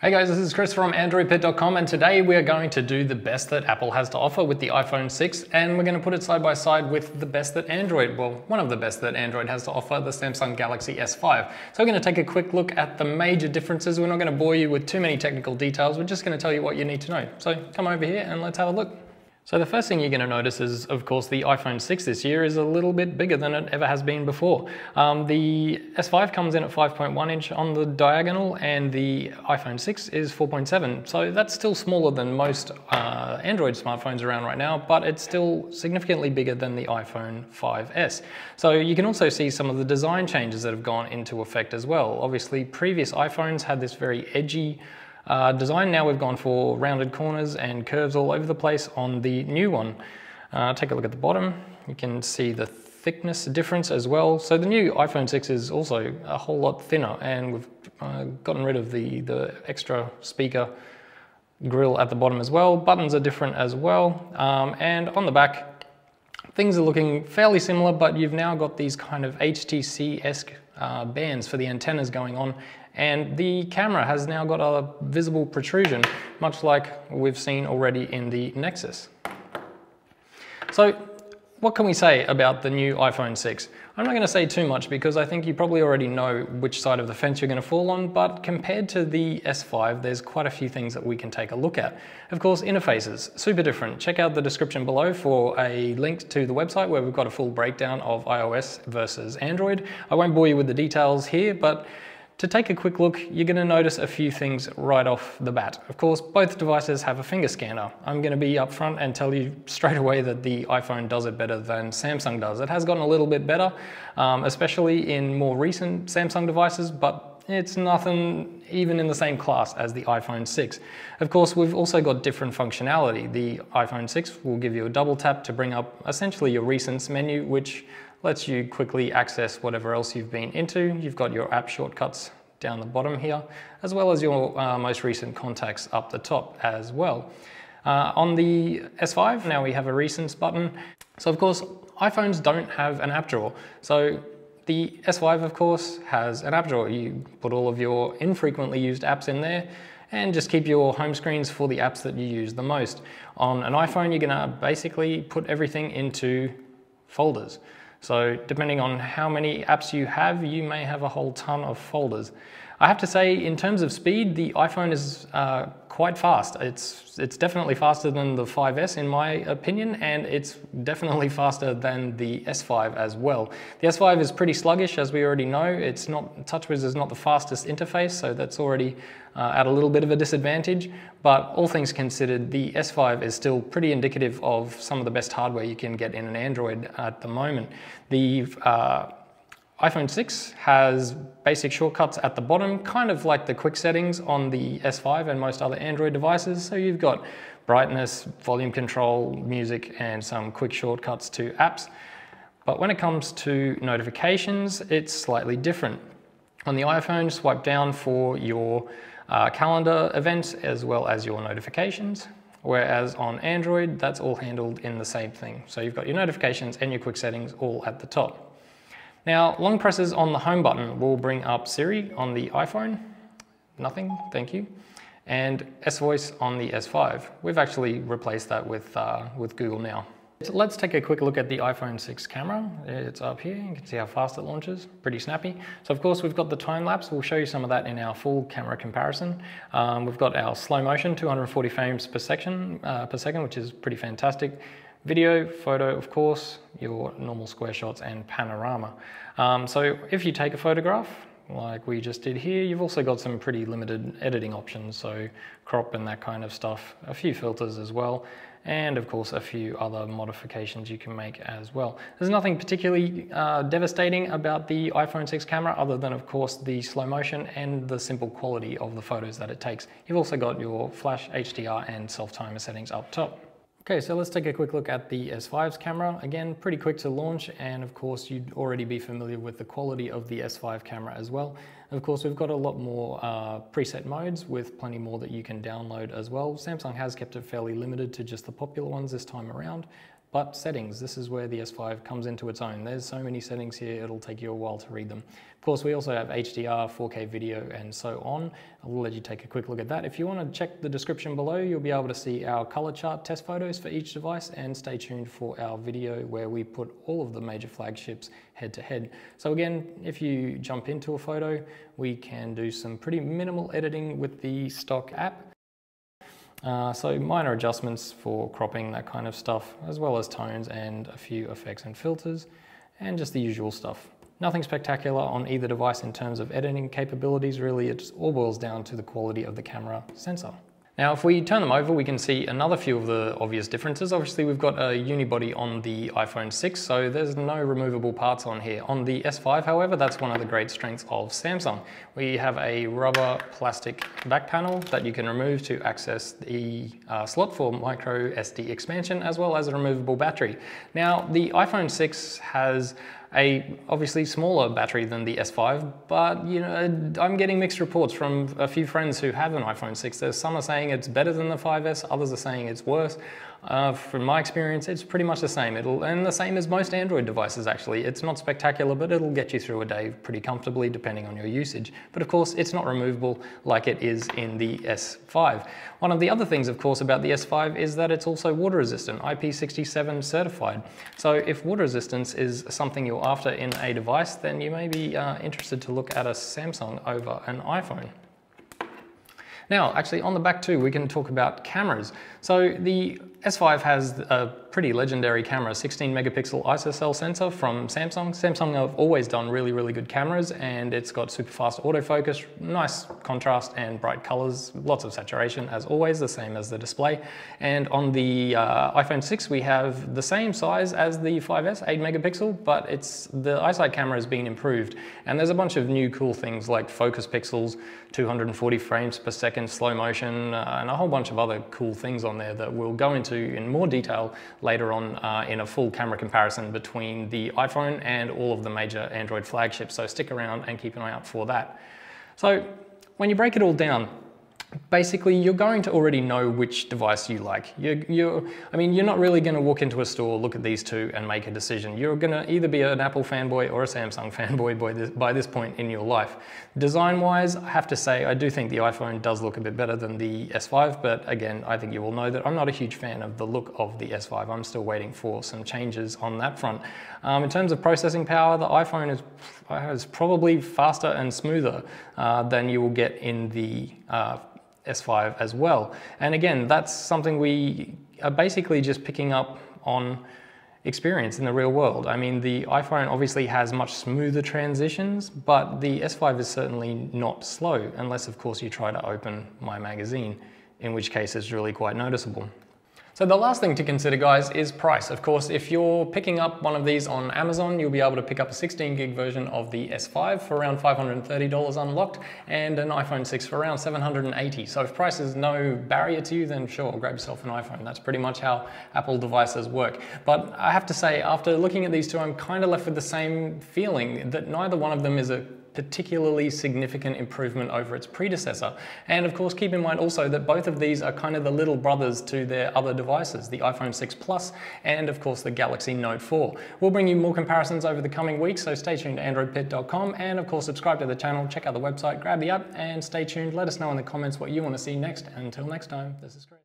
Hey guys, this is Chris from AndroidPIT.com, and today we are going to do the best that Apple has to offer with the iPhone 6, and we're going to put it side by side with the best that one of the best that Android has to offer, the Samsung Galaxy S5. So we're going to take a quick look at the major differences. We're not going to bore you with too many technical details, we're just going to tell you what you need to know. So come over here and let's have a look. So the first thing you're going to notice is, of course, the iPhone 6 this year is a little bit bigger than it ever has been before. The S5 comes in at 5.1 inch on the diagonal, and the iPhone 6 is 4.7. So that's still smaller than most Android smartphones around right now, but it's still significantly bigger than the iPhone 5S. So you can also see some of the design changes that have gone into effect as well. Obviously, previous iPhones had this very edgy design. Now we've gone for rounded corners and curves all over the place on the new one. Take a look at the bottom. You can see the thickness difference as well. So the new iPhone 6 is also a whole lot thinner, and we've gotten rid of the extra speaker grill at the bottom as well. Buttons are different as well. And on the back, things are looking fairly similar, but you've now got these kind of HTC-esque bands for the antennas going on, and the camera has now got a visible protrusion, much like we've seen already in the Nexus. So what can we say about the new iPhone 6? I'm not going to say too much because I think you probably already know which side of the fence you're going to fall on, but compared to the S5, there's quite a few things that we can take a look at. Of course, interfaces, super different. Check out the description below for a link to the website where we've got a full breakdown of iOS versus Android. I won't bore you with the details here, but to take a quick look, you're going to notice a few things right off the bat. Of course, both devices have a finger scanner. I'm going to be upfront and tell you straight away that the iPhone does it better than Samsung does. It has gotten a little bit better, especially in more recent Samsung devices, but it's nothing even in the same class as the iPhone 6. Of course, we've also got different functionality. The iPhone 6 will give you a double tap to bring up essentially your recents menu, which lets you quickly access whatever else you've been into. You've got your app shortcuts down the bottom here, as well as your most recent contacts up the top as well. On the S5, now we have a recents button. So of course, iPhones don't have an app drawer. So the S5, of course, has an app drawer. You put all of your infrequently used apps in there and just keep your home screens for the apps that you use the most. On an iPhone, you're gonna basically put everything into folders. So depending on how many apps you have, you may have a whole ton of folders. I have to say, in terms of speed, the iPhone is quite fast. It's definitely faster than the 5S in my opinion, and it's definitely faster than the S5 as well. The S5 is pretty sluggish, as we already know. It's not, TouchWiz is not the fastest interface, so that's already at a little bit of a disadvantage. But all things considered, the S5 is still pretty indicative of some of the best hardware you can get in an Android at the moment. The iPhone 6 has basic shortcuts at the bottom, kind of like the quick settings on the S5 and most other Android devices. So you've got brightness, volume control, music, and some quick shortcuts to apps. But when it comes to notifications, it's slightly different. On the iPhone, swipe down for your calendar events as well as your notifications. Whereas on Android, that's all handled in the same thing. So you've got your notifications and your quick settings all at the top. Now, long presses on the home button will bring up Siri on the iPhone. Nothing, thank you. And S-Voice on the S5. We've actually replaced that with Google Now. Let's take a quick look at the iPhone 6 camera. It's up here, you can see how fast it launches, pretty snappy. So of course we've got the time lapse, we'll show you some of that in our full camera comparison. We've got our slow motion, 240 frames per second, which is pretty fantastic. Video, photo, of course, your normal square shots and panorama. So if you take a photograph, like we just did here, you've also got some pretty limited editing options, so crop and that kind of stuff, a few filters as well, and of course a few other modifications you can make as well. There's nothing particularly devastating about the iPhone 6 camera other than of course the slow motion and the simple quality of the photos that it takes. You've also got your flash, HDR and self-timer settings up top. Okay, so let's take a quick look at the S5's camera. Again, pretty quick to launch, and of course you'd already be familiar with the quality of the S5 camera as well. And of course we've got a lot more preset modes with plenty more that you can download as well. Samsung has kept it fairly limited to just the popular ones this time around, But settings, this is where the S5 comes into its own. There's so many settings here, it'll take you a while to read them. Of course, we also have HDR, 4K video, and so on. I'll let you take a quick look at that. If you want to check the description below, you'll be able to see our color chart test photos for each device, and stay tuned for our video where we put all of the major flagships head to head. So again, if you jump into a photo, we can do some pretty minimal editing with the stock app. So minor adjustments for cropping, that kind of stuff, as well as tones and a few effects and filters, and just the usual stuff. Nothing spectacular on either device in terms of editing capabilities, really. It all boils down to the quality of the camera sensor. Now, if we turn them over, we can see another few of the obvious differences. Obviously, we've got a unibody on the iPhone 6, so there's no removable parts on here. On the S5, however, that's one of the great strengths of Samsung. We have a rubber plastic back panel that you can remove to access the slot for micro SD expansion, as well as a removable battery. Now, the iPhone 6 has a obviously smaller battery than the S5, but you know, I'm getting mixed reports from a few friends who have an iPhone 6. There's some are saying it's better than the 5S, others are saying it's worse. From my experience, it's pretty much the same. And the same as most Android devices, actually. It's not spectacular, but it'll get you through a day pretty comfortably, depending on your usage. But of course, it's not removable like it is in the S5. One of the other things, of course, about the S5 is that it's also water resistant, IP67 certified. So if water resistance is something you're after in a device, then you may be interested to look at a Samsung over an iPhone. Now, actually on the back too, we can talk about cameras. So the S5 has a pretty legendary camera, 16 megapixel ISOCELL sensor from Samsung. Samsung have always done really, really good cameras, and it's got super fast autofocus, nice contrast and bright colors, lots of saturation as always, the same as the display. And on the iPhone 6, we have the same size as the 5S, 8 megapixel, but the iSight camera has been improved. And there's a bunch of new cool things like focus pixels, 240 frames per second slow motion, and a whole bunch of other cool things on there that we'll go into in more detail later on in a full camera comparison between the iPhone and all of the major Android flagships. So stick around and keep an eye out for that. So when you break it all down, basically you're going to already know which device you like. You're not really going to walk into a store, look at these two and make a decision. You're going to either be an Apple fanboy or a Samsung fanboy by this point in your life. Design-wise, I have to say I do think the iPhone does look a bit better than the S5, but again, I think you will know that I'm not a huge fan of the look of the S5. I'm still waiting for some changes on that front. In terms of processing power, the iPhone is probably faster and smoother than you will get in the S5 as well. And again, that's something we are basically just picking up on experience in the real world. I mean, the iPhone obviously has much smoother transitions, but the S5 is certainly not slow, unless of course you try to open My Magazine, in which case it's really quite noticeable. So the last thing to consider, guys, is price. Of course, if you're picking up one of these on Amazon, you'll be able to pick up a 16 gig version of the S5 for around $530 unlocked, and an iPhone 6 for around $780. So if price is no barrier to you, then sure, grab yourself an iPhone. That's pretty much how Apple devices work. But I have to say, after looking at these two, I'm kind of left with the same feeling that neither one of them is a particularly significant improvement over its predecessor. And of course, keep in mind also that both of these are kind of the little brothers to their other devices, the iPhone 6 Plus and of course the Galaxy Note 4. We'll bring you more comparisons over the coming weeks, so stay tuned to AndroidPIT.com, and of course subscribe to the channel, check out the website, grab the app, and stay tuned. Let us know in the comments what you want to see next. Until next time, this is Chris.